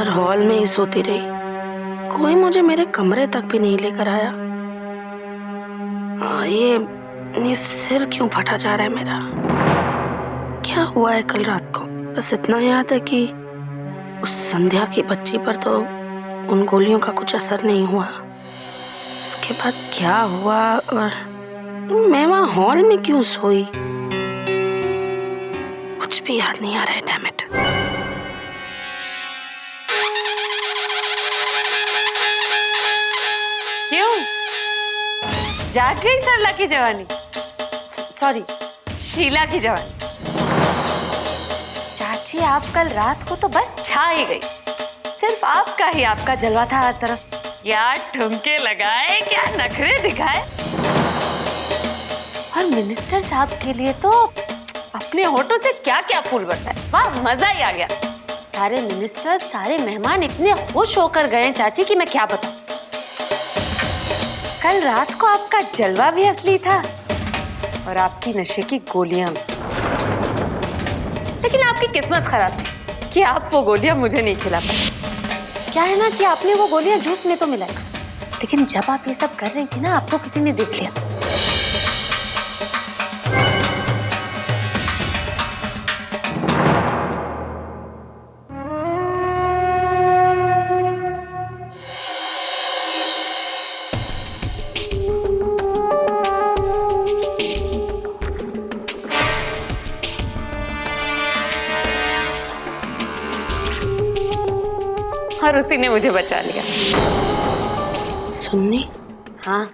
भर हॉल में ही सोती रही, कोई मुझे मेरे कमरे तक भी नहीं लेकर आया। ये सिर क्यों फटा जा रहा है मेरा? क्या हुआ है कल रात को? बस इतना याद है कि उस संध्या की बच्ची पर तो उन गोलियों का कुछ असर नहीं हुआ। उसके बाद क्या हुआ और मैं वहां हॉल में क्यों सोई, कुछ भी याद नहीं आ रहा है। Damn it. क्यों जाग गई सरला की जवानी? सॉरी, शीला की जवानी। चाची आप कल रात को तो बस छा ही गई। सिर्फ आपका जलवा था हर तरफ। क्या ठुमके लगाए, क्या नखरे दिखाए। और मिनिस्टर साहब के लिए तो अपने होठों से क्या क्या फूल बरसाए। वाह, मजा ही आ गया। सारे मिनिस्टर, सारे मेहमान इतने खुश होकर गए चाची कि मैं क्या बताऊं। कल रात को आपका जलवा भी असली था और आपकी नशे की गोलियां भी। लेकिन आपकी किस्मत खराब थी कि आप वो गोलियां मुझे नहीं खिला पाए। क्या है ना कि आपने वो गोलियां जूस में तो मिलाई, लेकिन जब आप ये सब कर रही थी ना, आपको किसी ने देख लिया। और उसी ने मुझे बचा लिया। सुन्नी? हाँ,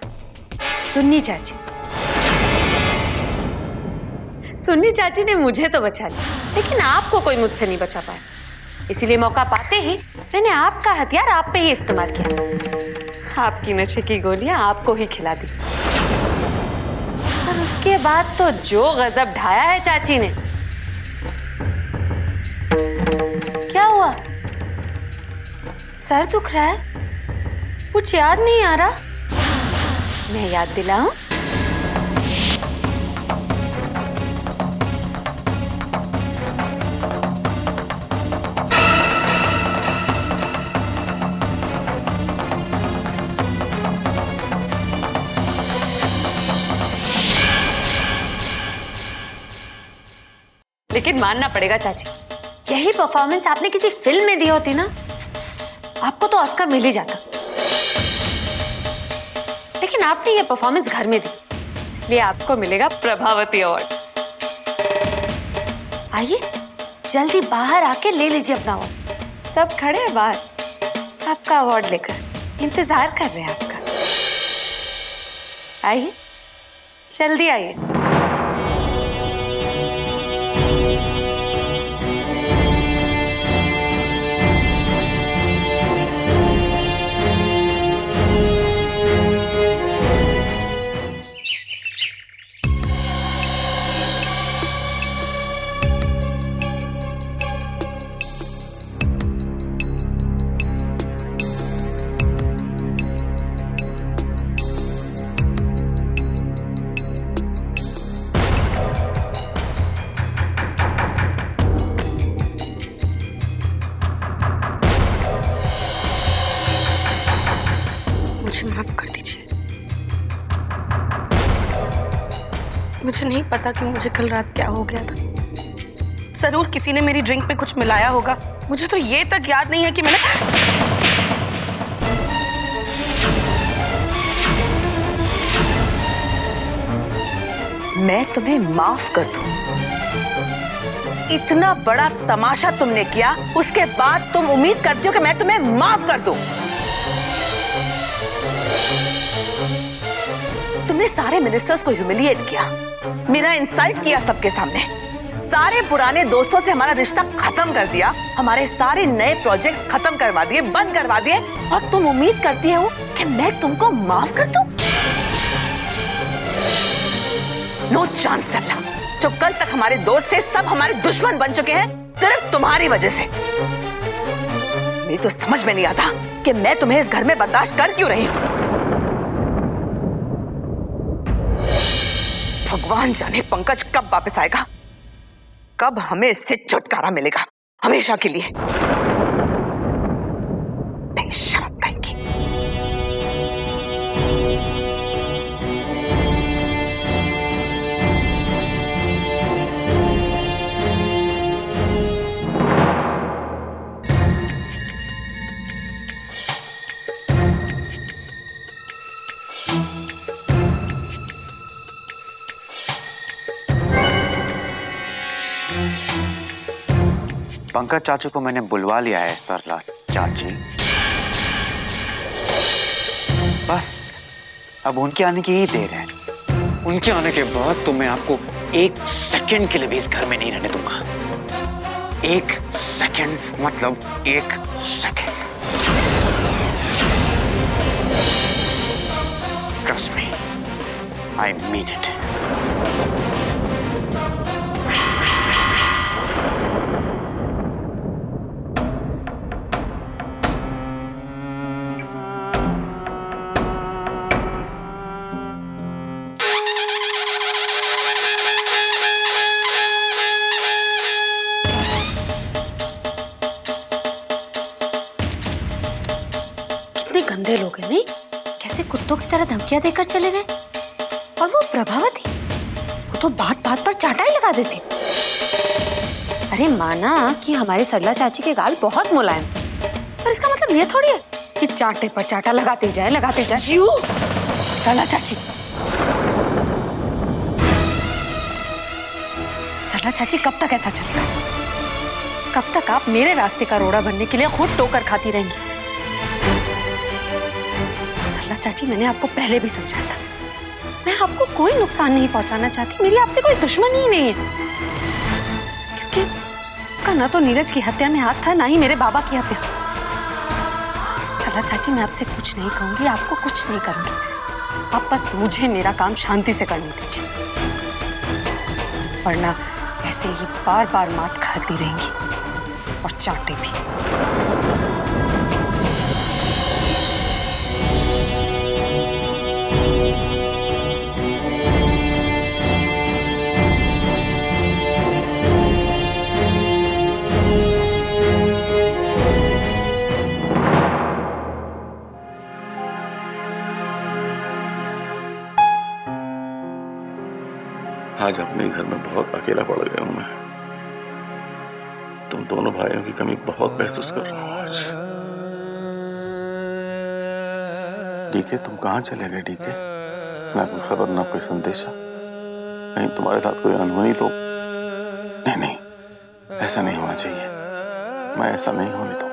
सुन्नी चाची। सुन्नी चाची ने मुझे तो बचा लिया, लेकिन आपको कोई मुझसे नहीं बचा पाया। इसीलिए मौका पाते ही मैंने आपका हथियार आप पे ही इस्तेमाल किया। आपकी नशे की गोलियां आपको ही खिला दी। और उसके बाद तो जो गजब ढाया है चाची ने। क्या हुआ? सर दुख रहा है? कुछ याद नहीं आ रहा? मैं याद दिलाऊं? लेकिन मानना पड़ेगा चाची, यही परफॉर्मेंस आपने किसी फिल्म में दी होती ना, आपको तो ऑस्कर मिल ही जाता। लेकिन आपने ये परफॉर्मेंस घर में दी, इसलिए आपको मिलेगा प्रभावती अवार्ड। आइए जल्दी बाहर आके ले लीजिए अपना अवार्ड। सब खड़े हैं बाहर आपका अवार्ड लेकर, इंतजार कर रहे हैं आपका। आइए, जल्दी आइए। माफ कर दीजिए। मुझे नहीं पता कि मुझे कल रात क्या हो गया था। जरूर किसी ने मेरी ड्रिंक में कुछ मिलाया होगा। मुझे तो ये तक याद नहीं है कि मैंने मैं तुम्हें माफ कर दूं। इतना बड़ा तमाशा तुमने किया, उसके बाद तुम उम्मीद करती हो कि मैं तुम्हें माफ कर दूं। तुमने सारे मिनिस्टर्स को ह्यूमिलिएट किया, मेरा इंसल्ट किया सबके सामने, सारे पुराने दोस्तों से हमारा रिश्ता खत्म कर दिया, हमारे सारे नए प्रोजेक्ट्स खत्म करवा दिए, बंद करवा दिए, और तुम उम्मीद करती हो कि मैं तुमको माफ कर दूं? नो चांस सरला। जो कल तक हमारे दोस्त थे, सब हमारे दुश्मन बन चुके हैं सिर्फ तुम्हारी वजह से। मेरी तो समझ में नहीं आता कि मैं तुम्हें इस घर में बर्दाश्त कर क्यों रही हूं। भगवान जाने पंकज कब वापस आएगा, कब हमें इससे छुटकारा मिलेगा हमेशा के लिए। बेशरम कहेंगी। पंकज चाचू को मैंने बुलवा लिया है सरला चाची। बस अब उनके आने की ही देर है। उनके आने के बाद तो मैं आपको 1 सेकंड के लिए भी इस घर में नहीं रहने दूंगा। 1 सेकंड मतलब 1 second. Trust me, I mean it. गंदे लोग हैं नहीं? कैसे कुत्तों की तरह धमकियां देकर चले गए। और वो प्रभावती, वो तो बात बात पर चाटा ही लगा देती। अरे माना कि हमारी सरला चाची के गाल बहुत मुलायम, पर इसका मतलब ये थोड़ी है कि चाटे पर चाटा लगाते जाए लगाते जाए। यू सरला चाची, सरला चाची कब तक ऐसा चलेगा? कब तक आप मेरे रास्ते का रोड़ा बनने के लिए खुद टोकर खाती रहेंगी? चाची, मैंने आपको पहले भी समझाया था, मैं आपको कोई नुकसान नहीं पहुंचाना चाहती। मेरी आपसे कोई दुश्मनी ही नहीं है, क्योंकि का ना तो नीरज की हत्या में हाथ था, ना ही मेरे बाबा की हत्या। सरला चाची, मैं आपसे कुछ नहीं कहूंगी, आपको कुछ नहीं करूंगी। आप बस मुझे मेरा काम शांति से करने दीजिए, वरना ऐसे ही बार बार मात खाती रहेंगी और चाटे भी। आज अपने घर में बहुत अकेला पड़ गया हूं मैं। तुम दोनों भाइयों की कमी बहुत महसूस कर रहा हूं आज। डीके, तुम कहां चले गए डीके? ना कोई खबर, ना कोई संदेशा। कहीं तुम्हारे साथ कोई अनहोनी तो नहीं? नहीं, ऐसा नहीं होना चाहिए। मैं ऐसा नहीं होने दूंगा।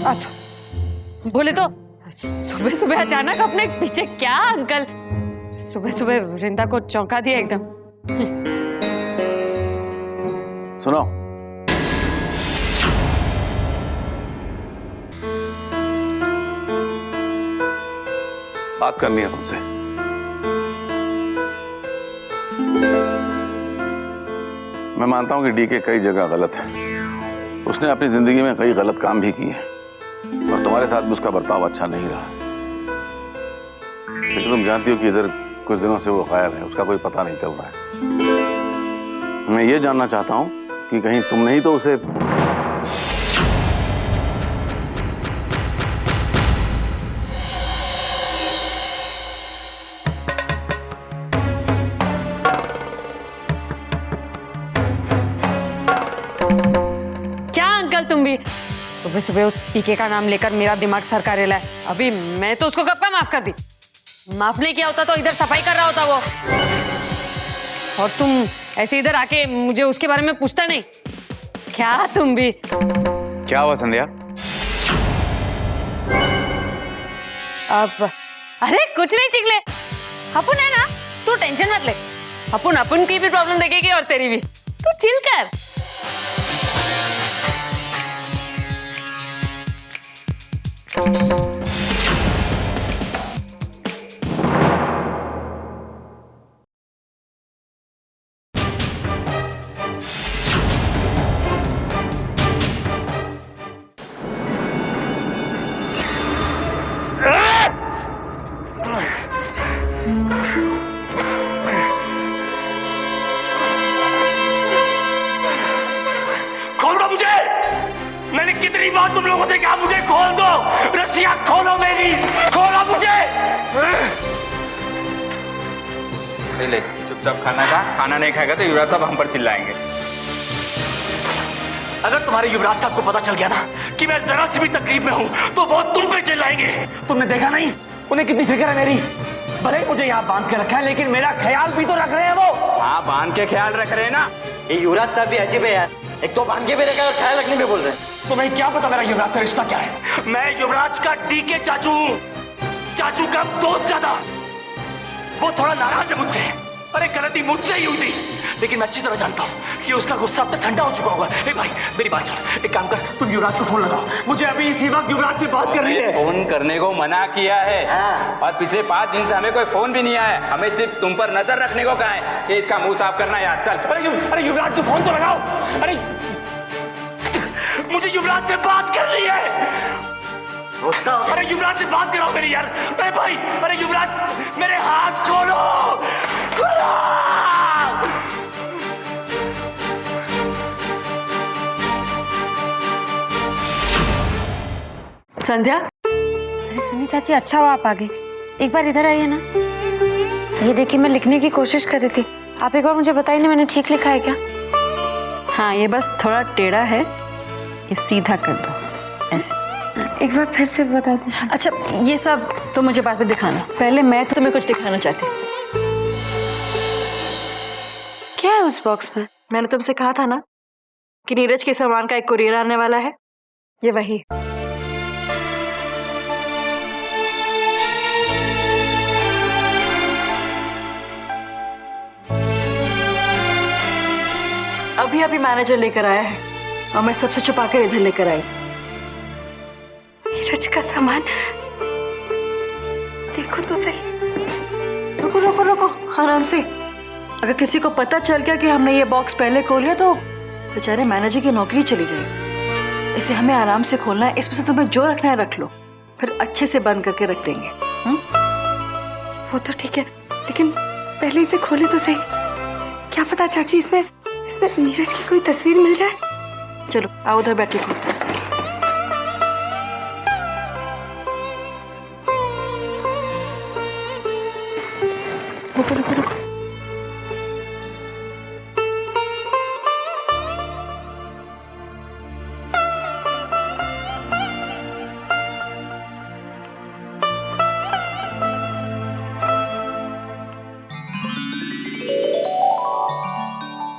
अब बोले तो सुबह सुबह अचानक अपने पीछे क्या अंकल? सुबह सुबह वृंदा को चौंका दिया एकदम। सुनो, बात करनी है तुमसे। मैं मानता हूं कि डीके कई जगह गलत है। उसने अपनी जिंदगी में कई गलत काम भी किए और तुम्हारे साथ भी उसका बर्ताव अच्छा नहीं रहा। लेकिन तुम जानती हो कि इधर कुछ दिनों से वो गायब है, उसका कोई पता नहीं चल रहा है। मैं ये जानना चाहता हूं कि कहीं तुम नहीं तो उसे तुम भी सुबह सुबह उस पीके का नाम लेकर मेरा दिमाग सरकारे लाए। अभी मैं तो उसको कब का माफ कर दी। माफ नहीं किया होता तो इधर सफाई कर रहा होता वो। और तुम ऐसे इधर आके मुझे उसके बारे में पूछता नहीं क्या? तुम भी क्या हुआ संध्या? अब अरे कुछ नहीं चिकले, अपुन है ना, तू टेंशन मत ले। अपुन की भी प्रॉब्लम देखेगी और तेरी भी। तू चिल कर। खोल दो मुझे। मैंने कितनी बार तुम लोगों से कहा मुझे खोल दो, रस्सियां खोलो मेरी, खोलो मुझे। ले चुपचाप खाना खा, खाना नहीं खाएगा तो युवराज साहब हम पर चिल्लाएंगे। अगर तुम्हारे युवराज साहब को पता चल गया ना कि मैं जरा सी भी तकलीफ में हूं तो वो तुम पे चिल्लाएंगे। तुमने देखा नहीं उन्हें कितनी फिक्र है मेरी। भले ही मुझे यहाँ बांध के रखा है लेकिन मेरा ख्याल भी तो रख रहे हैं वो। हाँ बांध के ख्याल रख रहे हैं ना। ये युवराज साहब भी अजीब है यार, एक तो बांध के भी रखा है और ख्याल रखने में बोल रहे हैं। तुम्हें क्या पता मेरा युवराज से रिश्ता क्या है? मैं युवराज का डीके चाचू हूं, चाचू का दोस्त ज्यादा। वो थोड़ा नाराज है मुझसे। अरे गलती मुझसे ही हुई थी लेकिन मैं अच्छी तरह जानता हूँ कि उसका गुस्सा अब तक ठंडा हो चुका होगा। ए भाई मेरी बात सुन, एक काम कर, तुम युवराज को फोन लगाओ, मुझे अभी इसी वक्त युवराज से बात करनी है। फोन करने को मना किया है और पिछले 5 दिन से हमें कोई फोन भी नहीं आया है। हमें सिर्फ तुम पर नजर रखने को कहा है कि इसका मुंह साफ करना यार। चल अरे युवराज को फोन तो लगाओ। अरे मुझे युवराज से बात करनी है। अरे युवराज से बात कराओ मेरी यार। अरे भाई, अरे युवराज मेरे हाथ खोलो, खोलो। संध्या, अरे सुनी चाची, अच्छा हुआ आप आ गए। एक बार इधर आइए ना। ये देखिए मैं लिखने की कोशिश कर रही थी, आप एक बार मुझे बताइए ना मैंने ठीक लिखा है क्या? हाँ, ये बस थोड़ा टेढ़ा है, ये सीधा कर दो ऐसे। एक बार फिर से बता दीजिए। अच्छा, ये सब तो मुझे बाद में दिखाना, पहले मैं तो तुम्हें कुछ दिखाना चाहती हूँ। क्या है उस बॉक्स में? मैंने तुमसे कहा था ना कि नीरज के सामान का एक कुरियर आने वाला है, ये वही। अभी अभी मैनेजर लेकर आया है और मैं सबसे छुपा कर इधर लेकर आई। नीरज का सामान, देखो तो सही। रुको रुको रुको, आराम से। अगर किसी को पता चल गया कि हमने ये बॉक्स पहले खोल लिया तो बेचारे मैनेजर की नौकरी चली जाएगी। इसे हमें आराम से खोलना है, इसमें से तुम्हें जो रखना है रख लो, फिर अच्छे से बंद करके रख देंगे। वो तो ठीक है लेकिन पहले इसे खोले तो सही। क्या पता चाची इसमें नीरज की कोई तस्वीर मिल जाए। चलो आओ उधर बैठ के खोलते हैं। रुको रुको रुको,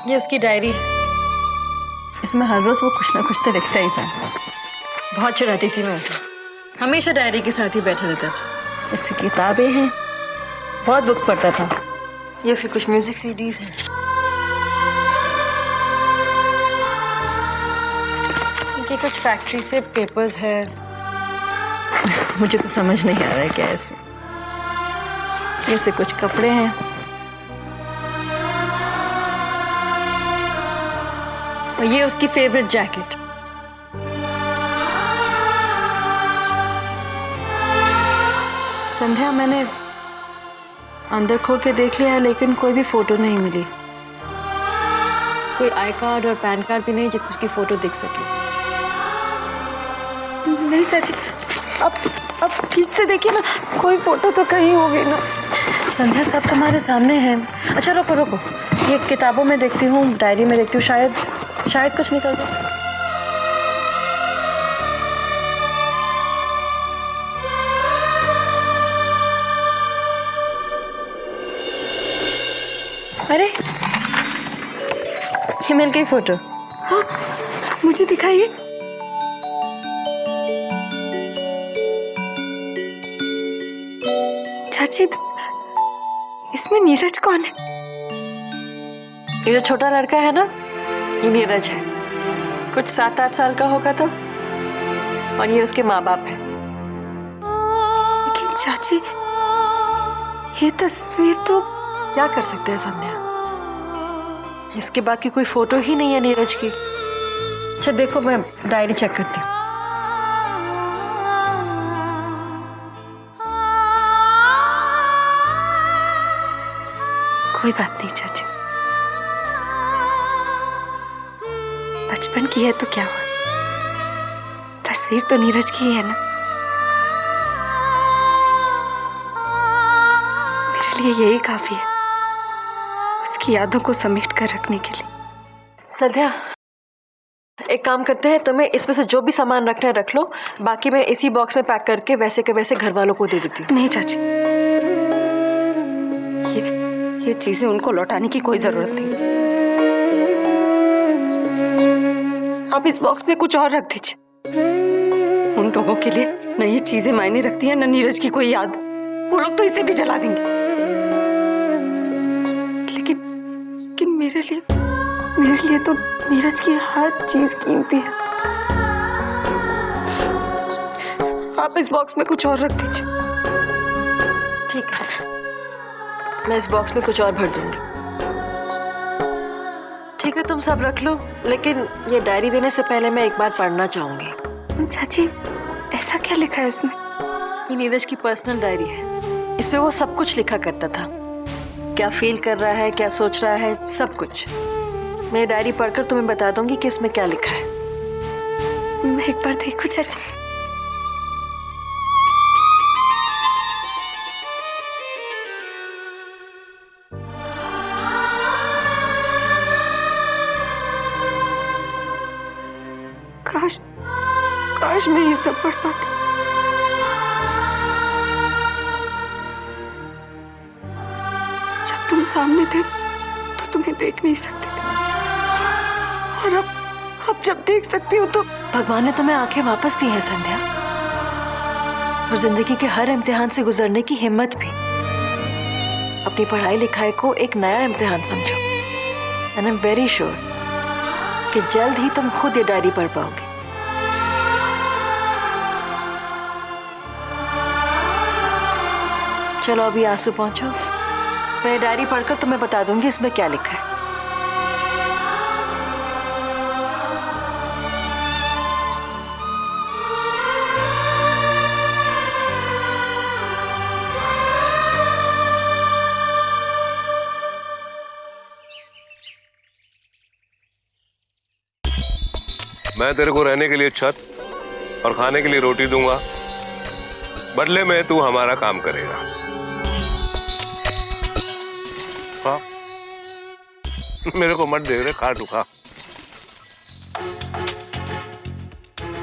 ये उसकी डायरी है। इसमें हर रोज वो कुछ ना कुछ तो लिखता ही था। बहुत चिढ़ाती थी मैं उसे, हमेशा डायरी के साथ ही बैठा रहता था। इसकी किताबें हैं, बहुत बुक्स पढ़ता था। ये उसकी कुछ म्यूजिक सीडीज हैं। ये कुछ फैक्ट्री से पेपर्स है। मुझे तो समझ नहीं आ रहा है क्या है इसमें। ये उसके कुछ कपड़े हैं और ये उसकी फेवरेट जैकेट। संध्या, मैंने अंदर खोल के देख लिया है लेकिन कोई भी फोटो नहीं मिली। कोई आई कार्ड और पैन कार्ड भी नहीं जिस पर उसकी फोटो दिख सके। नहीं चाची, अब ठीक से देखिए ना, कोई फोटो तो कहीं होगी ना। संध्या, सब तुम्हारे सामने है। अच्छा रुको रुको, ये किताबों में देखती हूँ, डायरी में देखती हूँ, शायद कुछ निकल जाए। अरे ये मिल गई फोटो। हाँ, मुझे दिखाइए। चाची, इसमें नीरज कौन है? ये जो छोटा लड़का है ना, ये नीरज है। कुछ 7-8 साल का होगा तो। और ये उसके माँ बाप है। चाची, ये तस्वीर तो क्या कर सकते हैं संध्या, इसके बाद की कोई फोटो ही नहीं है नीरज की। अच्छा देखो, मैं डायरी चेक करती हूँ। कोई बात नहीं चाची, बचपन की है तो क्या हुआ, तस्वीर तो नीरज की ही है ना। मेरे लिए यही काफी है उसकी यादों को समेट कर रखने के लिए। संध्या, एक काम करते हैं, तुम्हें इसमें से जो भी सामान रखना है रख लो, बाकी मैं इसी बॉक्स में पैक करके वैसे के वैसे घर वालों को दे देती हूँ। नहीं चाची, ये चीजें उनको लौटाने की कोई जरूरत नहीं। आप इस बॉक्स में कुछ और रख दीजिए। उन लोगों के लिए न ये चीजें मायने रखती हैं, न नीरज की कोई याद। वो लोग तो इसे भी जला देंगे, लेकिन मेरे लिए तो नीरज की हर चीज कीमती है। आप इस बॉक्स में कुछ और रख दीजिए। ठीक है, मैं इस बॉक्स में कुछ और भर दूंगी। ठीक है, तुम सब रख लो, लेकिन ये डायरी देने से पहले मैं एक बार पढ़ना चाहूंगी। चाची, ऐसा क्या लिखा है इसमें? ये नीरज की पर्सनल डायरी है। इसमें वो सब कुछ लिखा करता था, क्या फील कर रहा है, क्या सोच रहा है, सब कुछ। मैं डायरी पढ़कर तुम्हें बता दूंगी कि इसमें क्या लिखा है। मैं एक बार देखूं चाची? काश मैं ये सब पढ़ पाती। जब तुम सामने थे तो तुम्हें देख नहीं सकते थे, और अब जब देख सकती हूँ तो भगवान ने तुम्हें आंखें वापस दी हैं संध्या, और जिंदगी के हर इम्तिहान से गुजरने की हिम्मत भी। अपनी पढ़ाई लिखाई को एक नया इम्तिहान समझो, and I am very sure कि जल्द ही तुम खुद ये डायरी पढ़ पाओगे। चलो अभी आंसू पहुंचो, मैं डायरी पढ़कर तुम्हें बता दूंगी इसमें क्या लिखा है। मैं तेरे को रहने के लिए छत और खाने के लिए रोटी दूंगा, बदले में तू हमारा काम करेगा। हाँ, मेरे को मत देख रहे, खा तू खा।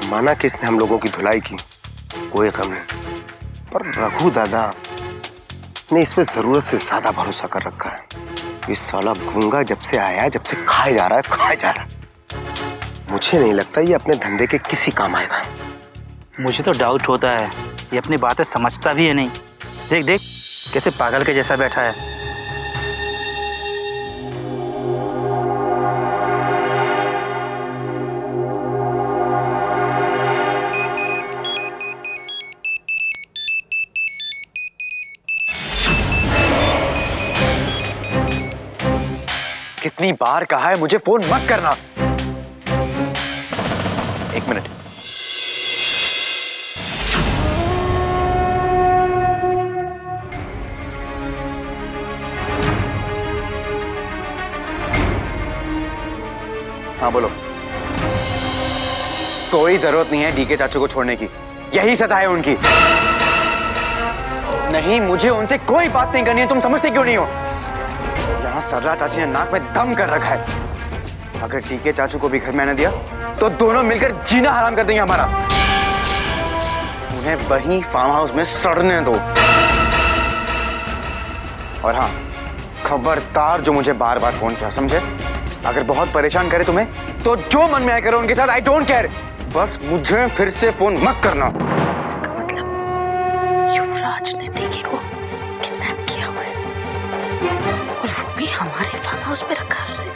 माना किसने हम लोगों की धुलाई की, कोई गम नहीं, पर रघु दादा ने इस पे जरूरत से ज्यादा भरोसा कर रखा है। ये साला गूंगा जब से आया है, जब से खाए जा रहा है। मुझे नहीं लगता ये अपने धंधे के किसी काम आएगा। मुझे तो डाउट होता है ये अपनी बातें समझता भी है नहीं। देख देख कैसे पागल के जैसा बैठा है। कितनी बार कहा है मुझे फोन मत करना। एक मिनट। हाँ बोलो। कोई जरूरत नहीं है डीके चाचू को छोड़ने की, यही सजा है उनकी। नहीं, मुझे उनसे कोई बात नहीं करनी है, तुम समझते क्यों नहीं हो? यहाँ सरला चाची ने नाक में दम कर रखा है। अगर डीके चाचू को भी घर में आने दिया तो दोनों मिलकर जीना हराम कर देंगे हमारा। उन्हें वहीं फार्म हाउस में सड़ने दो। और हाँ, खबरदार जो मुझे बार बार फोन किया, समझे? अगर बहुत परेशान करे तुम्हें तो जो मन में आए करो उनके साथ, आई डोंट केयर। बस मुझे फिर से फोन मत करना। इसका मतलब युवराज ने डीके को किडनैप किया हुआ है, और वो भी हमारे फार्म हाउस पे रखा है उसे।